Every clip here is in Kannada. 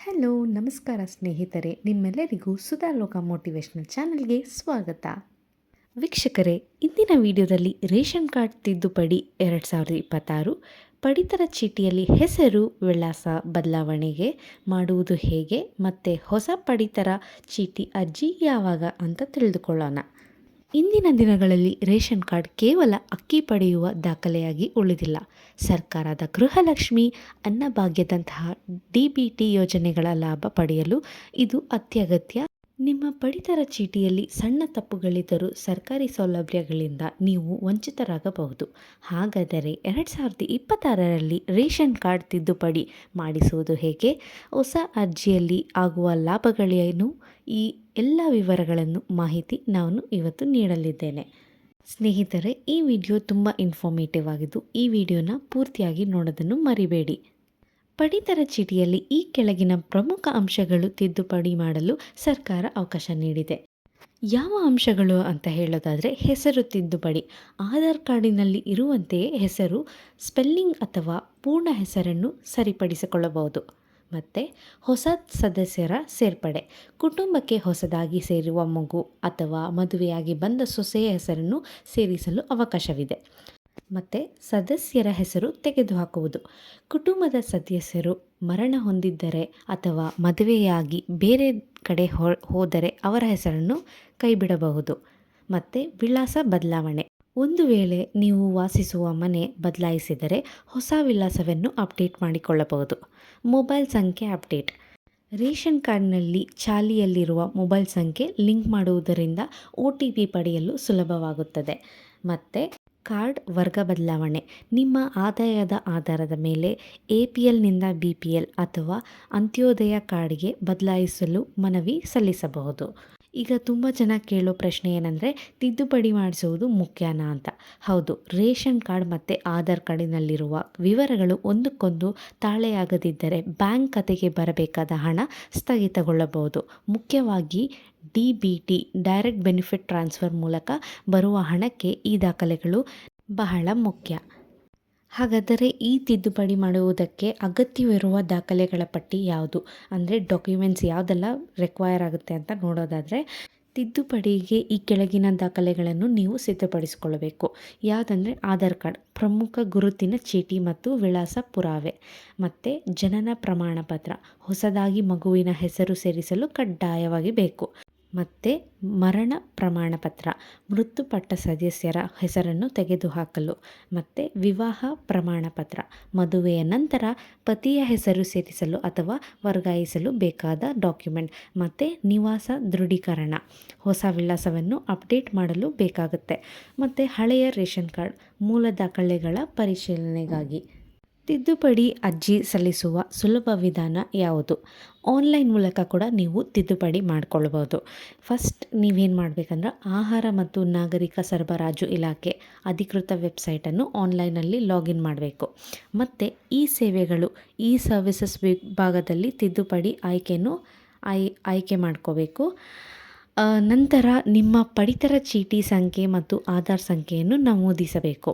ಹಲೋ ನಮಸ್ಕಾರ ಸ್ನೇಹಿತರೆ, ನಿಮ್ಮೆಲ್ಲರಿಗೂ ಸುಧಾಲೋಕ ಮೋಟಿವೇಶ್ನಲ್ ಚಾನಲ್ಗೆ ಸ್ವಾಗತ. ವೀಕ್ಷಕರೇ, ಇಂದಿನ ವಿಡಿಯೋದಲ್ಲಿ ರೇಷನ್ ಕಾರ್ಡ್ ತಿದ್ದುಪಡಿ 2026 ಪಡಿತರ ಚೀಟಿಯಲ್ಲಿ ಹೆಸರು ವಿಳಾಸ ಬದಲಾವಣೆಗೆ ಮಾಡುವುದು ಹೇಗೆ ಮತ್ತು ಹೊಸ ಪಡಿತರ ಚೀಟಿ ಅರ್ಜಿ ಯಾವಾಗ ಅಂತ ತಿಳಿದುಕೊಳ್ಳೋಣ. ಇಂದಿನ ದಿನಗಳಲ್ಲಿ ರೇಷನ್ ಕಾರ್ಡ್ ಕೇವಲ ಅಕ್ಕಿ ಪಡೆಯುವ ದಾಖಲೆಯಾಗಿ ಉಳಿದಿಲ್ಲ. ಸರ್ಕಾರದ ಗೃಹಲಕ್ಷ್ಮಿ, ಅನ್ನಭಾಗ್ಯದಂತಹ DBT ಯೋಜನೆಗಳ ಲಾಭ ಪಡೆಯಲು ಇದು ಅತ್ಯಗತ್ಯ. ನಿಮ್ಮ ಪಡಿತರ ಚೀಟಿಯಲ್ಲಿ ಸಣ್ಣ ತಪ್ಪುಗಳಿದ್ದರೂ ಸರ್ಕಾರಿ ಸೌಲಭ್ಯಗಳಿಂದ ನೀವು ವಂಚಿತರಾಗಬಹುದು. ಹಾಗಾದರೆ 2026ರಲ್ಲಿ ರೇಷನ್ ಕಾರ್ಡ್ ತಿದ್ದುಪಡಿ ಮಾಡಿಸುವುದು ಹೇಗೆ, ಹೊಸ ಅರ್ಜಿಯಲ್ಲಿ ಆಗುವ ಲಾಭಗಳೇನು, ಈ ಎಲ್ಲ ವಿವರಗಳನ್ನು ಮಾಹಿತಿ ನಾನು ಇವತ್ತು ನೀಡಲಿದ್ದೇನೆ. ಸ್ನೇಹಿತರೆ, ಈ ವಿಡಿಯೋ ತುಂಬ ಇನ್ಫಾರ್ಮೇಟಿವ್ ಆಗಿದ್ದು ಈ ವಿಡಿಯೋನ ಪೂರ್ತಿಯಾಗಿ ನೋಡೋದನ್ನು ಮರಿಬೇಡಿ. ಪಡಿತರ ಚೀಟಿಯಲ್ಲಿ ಈ ಕೆಳಗಿನ ಪ್ರಮುಖ ಅಂಶಗಳು ತಿದ್ದುಪಡಿ ಮಾಡಲು ಸರ್ಕಾರ ಅವಕಾಶ ನೀಡಿದೆ. ಯಾವ ಅಂಶಗಳು ಅಂತ ಹೇಳೋದಾದರೆ, ಹೆಸರು ತಿದ್ದುಪಡಿ. ಆಧಾರ್ ಕಾರ್ಡಿನಲ್ಲಿ ಇರುವಂತೆಯೇ ಹೆಸರು, ಸ್ಪೆಲ್ಲಿಂಗ್ ಅಥವಾ ಪೂರ್ಣ ಹೆಸರನ್ನು ಸರಿಪಡಿಸಿಕೊಳ್ಳಬಹುದು. ಮತ್ತು ಹೊಸ ಸದಸ್ಯರ ಸೇರ್ಪಡೆ. ಕುಟುಂಬಕ್ಕೆ ಹೊಸದಾಗಿ ಸೇರುವ ಮಗು ಅಥವಾ ಮದುವೆಯಾಗಿ ಬಂದ ಸೊಸೆಯ ಹೆಸರನ್ನು ಸೇರಿಸಲು ಅವಕಾಶವಿದೆ. ಮತ್ತು ಸದಸ್ಯರ ಹೆಸರು ತೆಗೆದುಹಾಕುವುದು. ಕುಟುಂಬದ ಸದಸ್ಯರು ಮರಣ ಹೊಂದಿದ್ದರೆ ಅಥವಾ ಮದುವೆಯಾಗಿ ಬೇರೆ ಕಡೆ ಹೋದರೆ ಅವರ ಹೆಸರನ್ನು ಕೈಬಿಡಬಹುದು. ಮತ್ತು ವಿಳಾಸ ಬದಲಾವಣೆ. ಒಂದು ವೇಳೆ ನೀವು ವಾಸಿಸುವ ಮನೆ ಬದಲಾಯಿಸಿದರೆ ಹೊಸ ವಿಳಾಸವನ್ನು ಅಪ್ಡೇಟ್ ಮಾಡಿಕೊಳ್ಳಬಹುದು. ಮೊಬೈಲ್ ಸಂಖ್ಯೆ ಅಪ್ಡೇಟ್. ರೇಷನ್ ಕಾರ್ಡ್ನಲ್ಲಿ ಚಾಲ್ತಿಯಲ್ಲಿರುವ ಮೊಬೈಲ್ ಸಂಖ್ಯೆ ಲಿಂಕ್ ಮಾಡುವುದರಿಂದ OTP ಪಡೆಯಲು ಸುಲಭವಾಗುತ್ತದೆ. ಮತ್ತು ಕಾರ್ಡ್ ವರ್ಗ ಬದಲಾವಣೆ. ನಿಮ್ಮ ಆದಾಯದ ಆಧಾರದ ಮೇಲೆ APLನಿಂದ BPL ಅಥವಾ ಅಂತ್ಯೋದಯ ಕಾರ್ಡ್ಗೆ ಬದಲಾಯಿಸಲು ಮನವಿ ಸಲ್ಲಿಸಬಹುದು. ಈಗ ತುಂಬ ಜನ ಕೇಳೋ ಪ್ರಶ್ನೆ ಏನಂದರೆ, ತಿದ್ದುಪಡಿ ಮಾಡಿಸುವುದು ಮುಖ್ಯನಾ ಅಂತ. ಹೌದು, ರೇಷನ್ ಕಾರ್ಡ್ ಮತ್ತು ಆಧಾರ್ ಕಾರ್ಡಿನಲ್ಲಿರುವ ವಿವರಗಳು ಒಂದಕ್ಕೊಂದು ತಾಳೆಯಾಗದಿದ್ದರೆ ಬ್ಯಾಂಕ್ ಖಾತೆಗೆ ಬರಬೇಕಾದ ಹಣ ಸ್ಥಗಿತಗೊಳ್ಳಬಹುದು. ಮುಖ್ಯವಾಗಿ DBT ಡೈರೆಕ್ಟ್ ಬೆನಿಫಿಟ್ ಟ್ರಾನ್ಸ್ಫರ್ ಮೂಲಕ ಬರುವ ಹಣಕ್ಕೆ ಈ ದಾಖಲೆಗಳು ಬಹಳ ಮುಖ್ಯ. ಹಾಗಾದರೆ ಈ ತಿದ್ದುಪಡಿ ಮಾಡುವುದಕ್ಕೆ ಅಗತ್ಯವಿರುವ ದಾಖಲೆಗಳ ಪಟ್ಟಿ ಯಾವುದು, ಅಂದರೆ ಡಾಕ್ಯುಮೆಂಟ್ಸ್ ಯಾವುದೆಲ್ಲ ರಿಕ್ವೈರ್ ಆಗುತ್ತೆ ಅಂತ ನೋಡೋದಾದರೆ, ತಿದ್ದುಪಡಿಗೆ ಈ ಕೆಳಗಿನ ದಾಖಲೆಗಳನ್ನು ನೀವು ಸಿದ್ಧಪಡಿಸಿಕೊಳ್ಳಬೇಕು. ಯಾವುದಂದರೆ ಆಧಾರ್ ಕಾರ್ಡ್, ಪ್ರಮುಖ ಗುರುತಿನ ಚೀಟಿ ಮತ್ತು ವಿಳಾಸ ಪುರಾವೆ. ಮತ್ತು ಜನನ ಪ್ರಮಾಣ ಪತ್ರ, ಹೊಸದಾಗಿ ಮಗುವಿನ ಹೆಸರು ಸೇರಿಸಲು ಕಡ್ಡಾಯವಾಗಿ ಬೇಕು. ಮತ್ತು ಮರಣ ಪ್ರಮಾಣ ಪತ್ರ, ಮೃತಪಟ್ಟ ಸದಸ್ಯರ ಹೆಸರನ್ನು ತೆಗೆದುಹಾಕಲು. ಮತ್ತು ವಿವಾಹ ಪ್ರಮಾಣ ಪತ್ರ, ಮದುವೆಯ ನಂತರ ಪತಿಯ ಹೆಸರು ಸೇರಿಸಲು ಅಥವಾ ವರ್ಗಾಯಿಸಲು ಬೇಕಾದ ಡಾಕ್ಯುಮೆಂಟ್. ಮತ್ತು ನಿವಾಸ ದೃಢೀಕರಣ, ಹೊಸ ವಿಳಾಸವನ್ನು ಅಪ್ಡೇಟ್ ಮಾಡಲು ಬೇಕಾಗುತ್ತೆ. ಮತ್ತು ಹಳೆಯ ರೇಷನ್ ಕಾರ್ಡ್ ಮೂಲ ದಾಖಲೆಗಳ ಪರಿಶೀಲನೆಗಾಗಿ. ತಿದ್ದುಪಡಿ ಅರ್ಜಿ ಸಲ್ಲಿಸುವ ಸುಲಭ ವಿಧಾನ ಯಾವುದು? ಆನ್ಲೈನ್ ಮೂಲಕ ಕೂಡ ನೀವು ತಿದ್ದುಪಡಿ ಮಾಡಿಕೊಳ್ಬೋದು. ಫಸ್ಟ್ ನೀವೇನು ಮಾಡಬೇಕಂದ್ರೆ, ಆಹಾರ ಮತ್ತು ನಾಗರಿಕ ಸರಬರಾಜು ಇಲಾಖೆ ಅಧಿಕೃತ ವೆಬ್ಸೈಟನ್ನು ಆನ್ಲೈನಲ್ಲಿ ಲಾಗಿನ್ ಮಾಡಬೇಕು. ಮತ್ತು ಈ ಸೇವೆಗಳು, ಈ ಸರ್ವಿಸಸ್ ವಿಭಾಗದಲ್ಲಿ ತಿದ್ದುಪಡಿ ಆಯ್ಕೆಯನ್ನು ಆಯ್ಕೆ ಮಾಡ್ಕೋಬೇಕು. ನಂತರ ನಿಮ್ಮ ಪಡಿತರ ಚೀಟಿ ಸಂಖ್ಯೆ ಮತ್ತು ಆಧಾರ್ ಸಂಖ್ಯೆಯನ್ನು ನಮೂದಿಸಬೇಕು.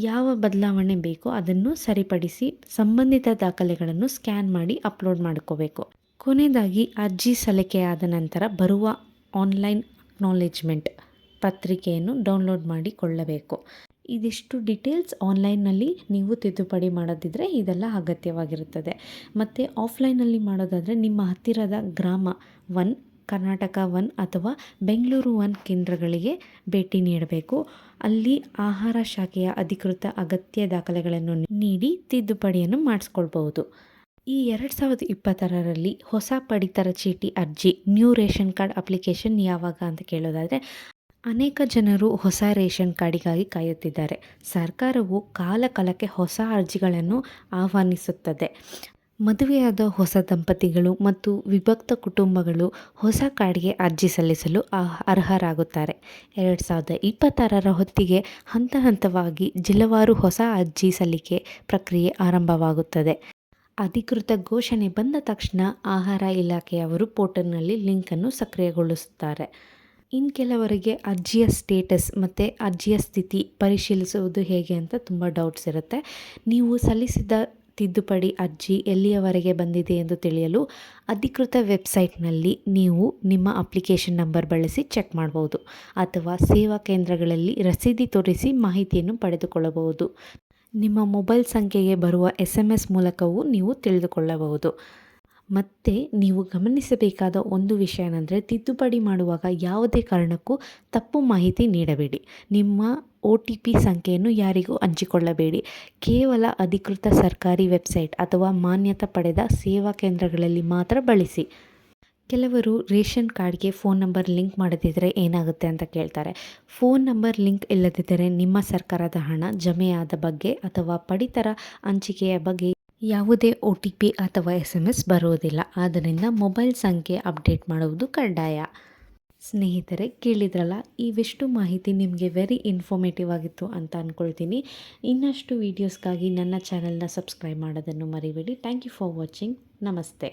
ಯಾವ ಬದಲಾವಣೆ ಬೇಕೋ ಅದನ್ನು ಸರಿಪಡಿಸಿ ಸಂಬಂಧಿತ ದಾಖಲೆಗಳನ್ನು ಸ್ಕ್ಯಾನ್ ಮಾಡಿ ಅಪ್ಲೋಡ್ ಮಾಡ್ಕೋಬೇಕು. ಕೊನೆಯದಾಗಿ ಅರ್ಜಿ ಸಲ್ಲಿಕೆಯಾದ ನಂತರ ಬರುವ ಆನ್ಲೈನ್ ಅಕ್ನಾಲೇಜ್ಮೆಂಟ್ ಪತ್ರಿಕೆಯನ್ನು ಡೌನ್ಲೋಡ್ ಮಾಡಿಕೊಳ್ಳಬೇಕು. ಇದಿಷ್ಟು ಡೀಟೇಲ್ಸ್ ಆನ್ಲೈನ್ನಲ್ಲಿ ನೀವು ತಿದ್ದುಪಡಿ ಮಾಡೋದಿದ್ದರೆ ಇದೆಲ್ಲ ಅಗತ್ಯವಾಗಿರುತ್ತದೆ. ಮತ್ತು ಆಫ್ಲೈನಲ್ಲಿ ಮಾಡೋದಾದರೆ ನಿಮ್ಮ ಹತ್ತಿರದ ಗ್ರಾಮ 1, ಕರ್ನಾಟಕ 1 ಅಥವಾ ಬೆಂಗಳೂರು 1 ಕೇಂದ್ರಗಳಿಗೆ ಭೇಟಿ ನೀಡಬೇಕು. ಅಲ್ಲಿ ಆಹಾರ ಶಾಖೆಯ ಅಧಿಕೃತ ಅಗತ್ಯ ದಾಖಲೆಗಳನ್ನು ನೀಡಿ ತಿದ್ದುಪಡಿಯನ್ನು ಮಾಡಿಸ್ಕೊಳ್ಬಹುದು. ಈ 2026ರಲ್ಲಿ ಹೊಸ ಪಡಿತರ ಚೀಟಿ ಅರ್ಜಿ, ನ್ಯೂ ರೇಷನ್ ಕಾರ್ಡ್ ಅಪ್ಲಿಕೇಶನ್ ಯಾವಾಗ ಅಂತ ಕೇಳೋದಾದರೆ, ಅನೇಕ ಜನರು ಹೊಸ ರೇಷನ್ ಕಾರ್ಡಿಗಾಗಿ ಕಾಯುತ್ತಿದ್ದಾರೆ. ಸರ್ಕಾರವು ಕಾಲಕಾಲಕ್ಕೆ ಹೊಸ ಅರ್ಜಿಗಳನ್ನು ಆಹ್ವಾನಿಸುತ್ತದೆ. ಮದುವೆಯಾದ ಹೊಸ ದಂಪತಿಗಳು ಮತ್ತು ವಿಭಕ್ತ ಕುಟುಂಬಗಳು ಹೊಸ ಕಾರ್ಡ್ಗೆ ಅರ್ಜಿ ಸಲ್ಲಿಸಲು ಅರ್ಹರಾಗುತ್ತಾರೆ. 2026ರ ಹೊತ್ತಿಗೆ ಹಂತ ಹಂತವಾಗಿ ಜಿಲ್ಲೆವಾರು ಹೊಸ ಅರ್ಜಿ ಸಲ್ಲಿಕೆ ಪ್ರಕ್ರಿಯೆ ಆರಂಭವಾಗುತ್ತದೆ. ಅಧಿಕೃತ ಘೋಷಣೆ ಬಂದ ತಕ್ಷಣ ಆಹಾರ ಇಲಾಖೆಯವರು ಪೋರ್ಟಲ್ನಲ್ಲಿ ಲಿಂಕನ್ನು ಸಕ್ರಿಯಗೊಳಿಸುತ್ತಾರೆ. ಇನ್ನು ಕೆಲವರಿಗೆ ಅರ್ಜಿಯ ಸ್ಟೇಟಸ್ ಮತ್ತು ಅರ್ಜಿಯ ಸ್ಥಿತಿ ಪರಿಶೀಲಿಸುವುದು ಹೇಗೆ ಅಂತ ತುಂಬ ಡೌಟ್ಸ್ ಇರುತ್ತೆ. ನೀವು ಸಲ್ಲಿಸಿದ ತಿದ್ದುಪಡಿ ಅರ್ಜಿ ಎಲ್ಲಿಯವರೆಗೆ ಬಂದಿದೆ ಎಂದು ತಿಳಿಯಲು ಅಧಿಕೃತ ವೆಬ್ಸೈಟ್ನಲ್ಲಿ ನೀವು ನಿಮ್ಮ ಅಪ್ಲಿಕೇಶನ್ ನಂಬರ್ ಬಳಸಿ ಚೆಕ್ ಮಾಡಬಹುದು ಅಥವಾ ಸೇವಾ ಕೇಂದ್ರಗಳಲ್ಲಿ ರಸೀದಿ ತೋರಿಸಿ ಮಾಹಿತಿಯನ್ನು ಪಡೆದುಕೊಳ್ಳಬಹುದು. ನಿಮ್ಮ ಮೊಬೈಲ್ ಸಂಖ್ಯೆಗೆ ಬರುವ SMS ಮೂಲಕವೂ ನೀವು ತಿಳಿದುಕೊಳ್ಳಬಹುದು. ಮತ್ತು ನೀವು ಗಮನಿಸಬೇಕಾದ ಒಂದು ವಿಷಯ ಏನಂದರೆ, ತಿದ್ದುಪಡಿ ಮಾಡುವಾಗ ಯಾವುದೇ ಕಾರಣಕ್ಕೂ ತಪ್ಪು ಮಾಹಿತಿ ನೀಡಬೇಡಿ. ನಿಮ್ಮ OTP ಸಂಖ್ಯೆಯನ್ನು ಯಾರಿಗೂ ಹಂಚಿಕೊಳ್ಳಬೇಡಿ. ಕೇವಲ ಅಧಿಕೃತ ಸರ್ಕಾರಿ ವೆಬ್ಸೈಟ್ ಅಥವಾ ಮಾನ್ಯತೆ ಪಡೆದ ಸೇವಾ ಕೇಂದ್ರಗಳಲ್ಲಿ ಮಾತ್ರ ಬಳಸಿ. ಕೆಲವರು ರೇಷನ್ ಕಾರ್ಡ್ಗೆ ಫೋನ್ ನಂಬರ್ ಲಿಂಕ್ ಮಾಡದಿದ್ದರೆ ಏನಾಗುತ್ತೆ ಅಂತ ಕೇಳ್ತಾರೆ. ಫೋನ್ ನಂಬರ್ ಲಿಂಕ್ ಇಲ್ಲದಿದ್ದರೆ ನಿಮ್ಮ ಸರ್ಕಾರದ ಹಣ ಜಮೆಯಾದ ಬಗ್ಗೆ ಅಥವಾ ಪಡಿತರ ಹಂಚಿಕೆಯ ಬಗ್ಗೆ ಯಾವುದೇ OTP ಅಥವಾ SMS ಬರುವುದಿಲ್ಲ. ಆದ್ದರಿಂದ ಮೊಬೈಲ್ ಸಂಖ್ಯೆ ಅಪ್ಡೇಟ್ ಮಾಡುವುದು ಕಡ್ಡಾಯ. ಸ್ನೇಹಿತರೆ, ಕೇಳಿದ್ರಲ್ಲ, ಇವಿಷ್ಟು ಮಾಹಿತಿ ನಿಮಗೆ ವೆರಿ ಇನ್ಫಾರ್ಮೇಟಿವ್ ಆಗಿತ್ತು ಅಂತ ಅಂದ್ಕೊಳ್ತೀನಿ. ಇನ್ನಷ್ಟು ವೀಡಿಯೋಸ್ಗಾಗಿ ನನ್ನ ಚಾನಲ್ನ ಸಬ್ಸ್ಕ್ರೈಬ್ ಮಾಡೋದನ್ನು ಮರಿಬೇಡಿ. Thank you for watching. ನಮಸ್ತೆ.